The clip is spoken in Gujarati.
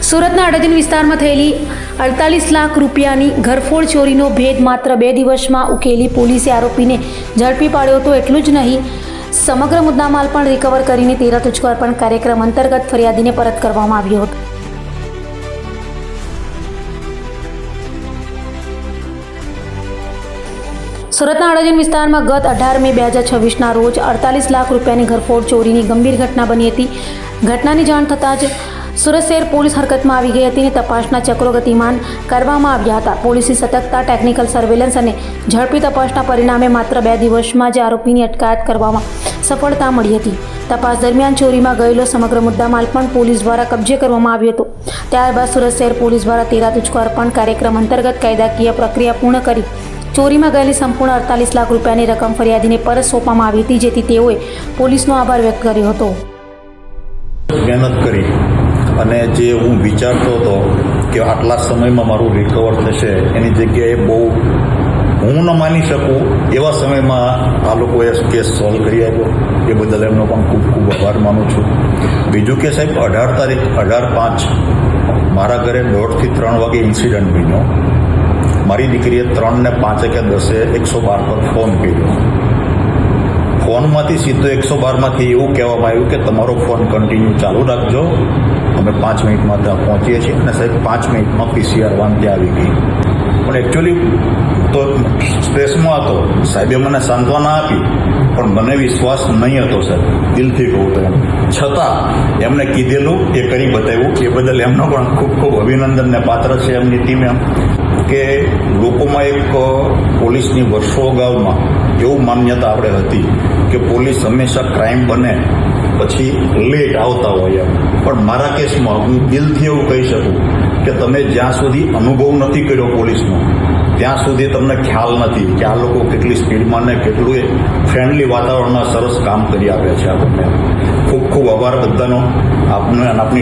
સુરતના અડાજણ વિસ્તારમાં થયેલી 48 લાખ રૂપિયાની ઘરફોડ ચોરીનો ભેદ માત્ર 2 દિવસમાં ઉકેલી પોલીસે આરોપીને ઝડપી પાડ્યો હતો. એટલું જ નહીં, સમગ્ર મુદ્દામાલ પણ રિકવર કરીને 13 તુચકો અર્પણ કાર્યક્રમ અંતર્ગત ફરિયાદીને પરત કરવામાં આવ્યો હતો. સુરતના અડાજણ વિસ્તારમાં ગત 18 મે 2026ના રોજ 48 લાખ રૂપિયાની ઘરફોડ ચોરીની ગંભીર ઘટના બની હતી. ઘટનાની જાણ થતાં જ સુરત શહેર પોલીસ હરકતમાં આવી ગઈ હતી અને તપાસના ચક્રો ગતિમાન કરવામાં આવ્યા હતા. પોલીસની સતર્કતા, ટેકનિકલ સર્વેલન્સ અને ઝડપી તપાસના પરિણામે માત્ર 2 દિવસમાં જ આરોપીની અટકાયત કરવામાં સફળતા મળી હતી. તપાસ દરમિયાન ચોરીમાં ગયેલો સમગ્ર મુદ્દામાલ પણ પોલીસ દ્વારા કબજે કરવામાં આવ્યો હતો. ત્યારબાદ સુરત શહેર પોલીસ દ્વારા 13 તુચકો અર્પણ કાર્યક્રમ અંતર્ગત કાયદાકીય પ્રક્રિયા પૂર્ણ કરી ચોરીમાં ગયેલી સંપૂર્ણ 48 લાખ રૂપિયાની રકમ ફરિયાદીને પરત સોંપવામાં આવી હતી, જેથી તેઓએ પોલીસનો આભાર વ્યક્ત કર્યો હતો. મહેનત કરી અને જે હું વિચારતો હતો કે આટલા સમયમાં મારું રિકવર થશે, એની જગ્યાએ બહુ હું ન માની શકું એવા સમયમાં આ લોકોએ કેસ સોલ્વ કરી આપ્યો. એ બદલ એમનો પણ ખૂબ ખૂબ આભાર માનું છું. બીજું કે સાહેબ 18/5 મારા ઘરે 2 થી 3 વાગે ઇન્સિડન્ટ બન્યો. મારી દીકરીએ 3 ને 5 કે 10 112 પર ફોન કર્યો. ફોનમાંથી સીધો 112માંથી એવું કહેવામાં આવ્યું કે તમારો ફોન કન્ટિન્યુ ચાલુ રાખજો, અમે 5 મિનિટમાં ત્યાં પહોંચીએ છીએ. અને સાહેબ 5 મિનિટમાં PCR વાન ત્યાં આવી ગઈ. પણ એકચ્યુઅલી તો સ્ટ્રેસમાં હતો. સાહેબે મને સાંત્વના આપી, પણ મને વિશ્વાસ નહીં હતો સાહેબ, દિલથી કહું તો એમ. છતાં એમને કીધેલું એ કરી બતાવ્યું. એ બદલ એમનો પણ ખૂબ ખૂબ અભિનંદનને પાત્ર છે એમની ટીમે. કે લોકોમાં એક પોલીસની વર્ષો અગાઉમાં એવું માન્યતા આપણે હતી કે પોલીસ હંમેશા ક્રાઇમ બને પછી લેટ આવતા હોય એમ. પણ મારા કેસમાં હું દિલથી એવું કહી શકું કે તમે જ્યાં સુધી અનુભવ નથી કર્યો પોલીસનો, ત્યાં સુધી તમને ખ્યાલ નથી કે આ લોકો કેટલી સ્પીડમાં ને કેટલું એ ફ્રેન્ડલી વાતાવરણમાં સરસ કામ કરી આપે છે આપણને. ખૂબ ખૂબ આભાર બધાનો, આપને અને આપની